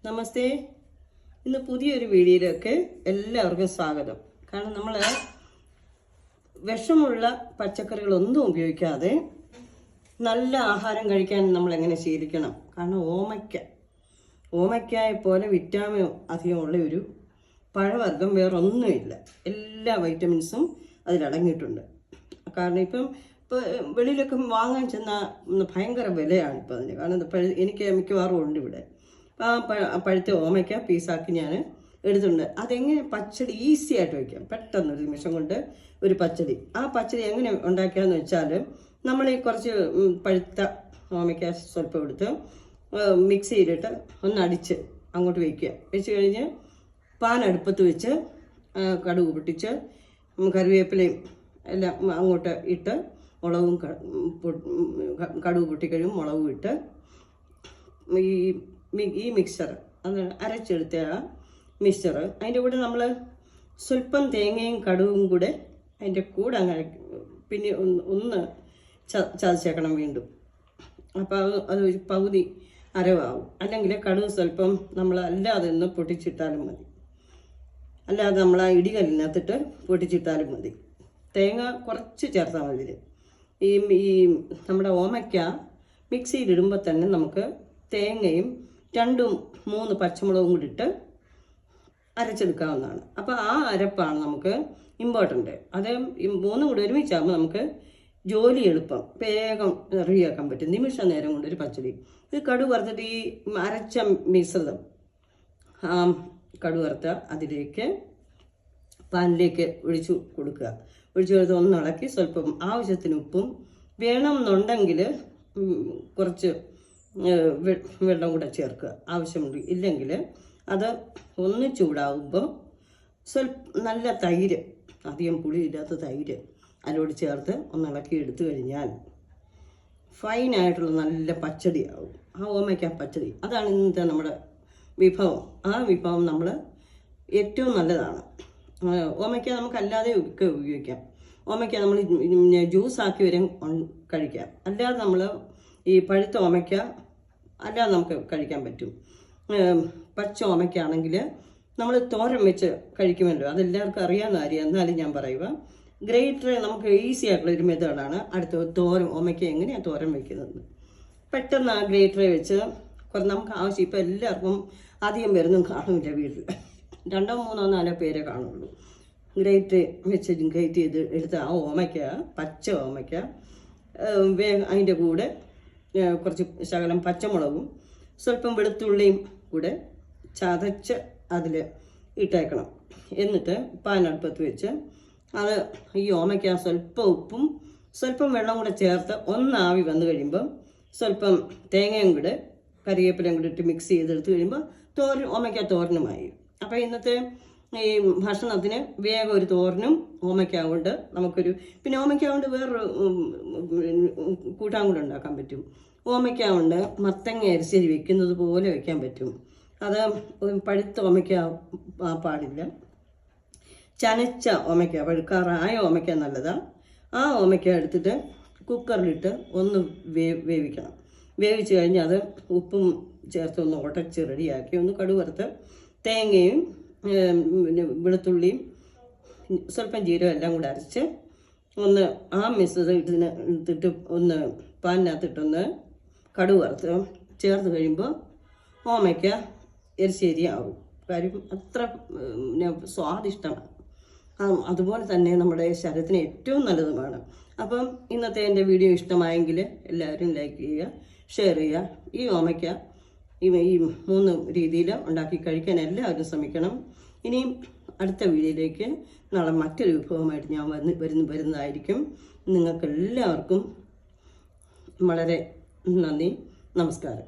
നമസ്തേ. ഇന്ന് പുതിയൊരു വീഡിയോയിലേക്ക് എല്ലാവർക്കും സ്വാഗതം. കാരണം നമ്മൾ വിഷമുള്ള പച്ചക്കറികളൊന്നും ഉപയോഗിക്കാതെ നല്ല ആഹാരം കഴിക്കാൻ നമ്മൾ എങ്ങനെ ശീലിക്കണം. കാരണം ഓമയ്ക്കായെ പോലെ വിറ്റാമിൻ അധികമുള്ള ഒരു പഴവർഗ്ഗം വേറൊന്നുമില്ല. എല്ലാ വൈറ്റമിൻസും അതിലടങ്ങിയിട്ടുണ്ട്. കാരണം ഇപ്പോൾ വെളിയിലൊക്കെ വാങ്ങാൻ ചെന്നാൽ ഭയങ്കര വിലയാണ് ഇപ്പോൾ അതിന്. കാരണം എനിക്ക് മിക്കവാറും ഉണ്ട് ഇവിടെ. പഴുത്ത ഓമയ്ക്ക പീസാക്കി ഞാൻ എടുത്തിട്ടുണ്ട്. അതെങ്ങനെ പച്ചടി ഈസി ആയിട്ട് വയ്ക്കാം, പെട്ടെന്ന് ഒരു നിമിഷം കൊണ്ട് ഒരു പച്ചടി. ആ പച്ചടി എങ്ങനെ ഉണ്ടാക്കിയാന്ന് വെച്ചാൽ, നമ്മൾ ഈ കുറച്ച് പഴുത്ത ഓമയ്ക്ക സ്വല്പം എടുത്ത് മിക്സിയിലിട്ട് ഒന്ന് അടിച്ച് അങ്ങോട്ട് വയ്ക്കുക. വെച്ച് കഴിഞ്ഞ് പാൻ അടുപ്പത്ത് വെച്ച് കടുക് പൊട്ടിച്ച് കറിവേപ്പിലയും എല്ലാം അങ്ങോട്ട് ഇട്ട് മുളകും കടുക് പൊട്ടിക്കഴിയും മുളകും ഇട്ട് ഈ മിക്സർ അത് അരച്ചെടുത്ത ആ മിക്സർ അതിൻ്റെ കൂടെ നമ്മൾ സ്വല്പം തേങ്ങയും കടുകും കൂടെ അതിൻ്റെ കൂടെ അങ്ങനെ പിന്നെ ഒന്ന് ചതച്ചേക്കണം വീണ്ടും. അപ്പോൾ അത് ഒരു പകുതി അരവാകും. അല്ലെങ്കിൽ കടുക് സ്വല്പം നമ്മൾ അല്ലാതെ ഒന്ന് പൊട്ടിച്ചിട്ടാലും മതി. അല്ലാതെ നമ്മൾ ആ ഇടികല്ലിനകത്തിട്ട് പൊട്ടിച്ചിട്ടാലും മതി. തേങ്ങ കുറച്ച് ചേർത്താൽ മതി. ഈ നമ്മുടെ ഓമയ്ക്ക മിക്സിയിലിടുമ്പോൾ തന്നെ നമുക്ക് തേങ്ങയും 2-3 പച്ചമുളകും കൂടി ഇട്ട് അരച്ചെടുക്കാവുന്നതാണ്. അപ്പോൾ ആ അരപ്പാണ് നമുക്ക് ഇമ്പോർട്ടൻ്റ്. അത് 3 കൂടി ഒരുമിച്ചാകുമ്പോൾ നമുക്ക് ജോലി എളുപ്പം വേഗം റെഡിയാക്കാൻ പറ്റും. നിമിഷ നേരം കൊണ്ട് ഒരു പച്ചടി. ഇത് കടുക് വറുത്തിട്ട് ഈ അരച്ച മിശ്രിതം കടുക് വറുത്ത അതിലേക്ക് പാനിലേക്ക് ഒഴിച്ചു കൊടുക്കുക. ഒഴിച്ചു കൊടുത്ത് ഒന്ന് ഇളക്കി സ്വല്പം ആവശ്യത്തിന് ഉപ്പും വേണമെന്നുണ്ടെങ്കിൽ കുറച്ച് വെള്ളം കൂടെ ചേർക്കുക ആവശ്യമുണ്ട്. ഇല്ലെങ്കിൽ അത് ഒന്ന് ചൂടാകുമ്പോൾ നല്ല തൈര്, അധികം പുളിയില്ലാത്ത തൈര് അതിലോട് ചേർത്ത് ഒന്ന് ഇളക്കി എടുത്തു കഴിഞ്ഞാൽ ഫൈനായിട്ടുള്ള നല്ല പച്ചടിയാവും. ആ ഓമയ്ക്ക പച്ചടി അതാണ് ഇന്നത്തെ നമ്മുടെ വിഭവം. ആ വിഭവം നമ്മൾ ഏറ്റവും നല്ലതാണ്. ഓമയ്ക്ക നമുക്ക് അല്ലാതെ ഒക്കെ ഉപയോഗിക്കാം. ഓമയ്ക്ക നമ്മൾ ജ്യൂസാക്കി വരെ കഴിക്കാം. അല്ലാതെ നമ്മൾ ഈ പഴുത്ത ഓമയ്ക്ക അല്ലാതെ നമുക്ക് കഴിക്കാൻ പറ്റും. പച്ച ഓമയ്ക്കാണെങ്കിൽ നമ്മൾ തോരൻ വെച്ച് കഴിക്കുമല്ലോ, അതെല്ലാവർക്കും അറിയാവുന്ന കാര്യം. എന്നാലും ഞാൻ പറയുക, ഗ്രേറ്റർ നമുക്ക് ഈസി ആയിട്ടുള്ള ഒരു മെത്തേഡാണ്. അടുത്ത ഓമയ്ക്ക എങ്ങനെയാണ് തോരൻ വയ്ക്കുന്നത്. പെട്ടെന്ന് ആ ഗ്രേറ്ററെ വെച്ച് നമുക്ക് ആവശ്യം. ഇപ്പം എല്ലാവർക്കും അധികം പേരൊന്നും കാണില്ല വീട്ടിൽ. 2, 3, 4 പേരെ കാണുള്ളൂ. ഗ്രേറ്റ് ചെയ്ത് എടുത്ത ആ ഓമയ്ക്ക, പച്ച ഓമയ്ക്ക, അതിൻ്റെ കൂടെ കുറച്ച് ശകലം പച്ചമുളകും സ്വല്പം വെളുത്തുള്ളിയും കൂടെ ചതച്ച് അതിൽ ഇട്ടേക്കണം. എന്നിട്ട് പാനടുപ്പത്ത് വെച്ച് അത് ഈ ഓമയ്ക്ക സ്വല്പം ഉപ്പും സ്വല്പം വെള്ളം കൂടെ ചേർത്ത് ആവി വന്നു കഴിയുമ്പം സ്വല്പം തേങ്ങയും കൂടെ കറിവേപ്പിലയും കൂടെ ഇട്ട് മിക്സ് ചെയ്തെടുത്ത് കഴിയുമ്പോൾ ഓമയ്ക്ക തോരനുമായി. അപ്പോൾ ഇന്നത്തെ ഈ ഭക്ഷണത്തിന് വേഗം ഒരു തോരനും ഓമയ്ക്ക കൊണ്ട് നമുക്കൊരു, പിന്നെ ഓമയ്ക്ക കൊണ്ട് വേറൊരു കൂട്ടാൻ കൂടെ ഉണ്ടാക്കാൻ പറ്റും. ഓമയ്ക്ക കൊണ്ട് മത്തങ്ങ അരിശ്ശേരി വെക്കുന്നത് പോലെ വെക്കാൻ പറ്റും. അത് പഴുത്ത ഓമയ്ക്ക പാടില്ല. ചനച്ച ഓമയ്ക്ക, പഴുക്കാറായ ഓമയ്ക്ക നല്ലതാണ്. ആ ഓമയ്ക്ക എടുത്തിട്ട് കുക്കറിലിട്ട് ഒന്ന് വേവിക്കണം. വേവിച്ച് കഴിഞ്ഞ് അത് ഉപ്പും ചേർത്ത് ഒന്ന് ഉടച്ച് റെഡിയാക്കി ഒന്ന് കടുക് വറുത്ത് തേങ്ങയും വെളുത്തുള്ളിയും സ്വല്പം ജീരകം എല്ലാം കൂടെ അരച്ച് ഒന്ന് ആ മിശ്രിതം എടുത്തിട്ട് ഒന്ന് പാനിനകത്തിട്ടൊന്ന് കടുക് വറുത്ത് ചേർത്ത് കഴിയുമ്പോൾ ഓമയ്ക്ക എരിശ്ശേരി ആവും. കാര്യം അത്ര സ്വാദിഷ്ടമാണ്. അതുപോലെ തന്നെ നമ്മുടെ ശരീരത്തിന് ഏറ്റവും നല്ലതുമാണ്. അപ്പം ഇന്നത്തെ എൻ്റെ വീഡിയോ ഇഷ്ടമായെങ്കിൽ എല്ലാവരും ലൈക്ക് ചെയ്യുക, ഷെയർ ചെയ്യുക. ഈ ഓമയ്ക്ക ഈ 3 രീതിയിൽ ഉണ്ടാക്കി കഴിക്കാൻ എല്ലാവരും ശ്രമിക്കണം. ഇനിയും അടുത്ത വീഡിയോയിലേക്ക് നാളെ മറ്റൊരു വിഭവമായിട്ട് ഞാൻ വരുന്നതായിരിക്കും. നിങ്ങൾക്കെല്ലാവർക്കും വളരെ നന്ദി, നമസ്കാരം.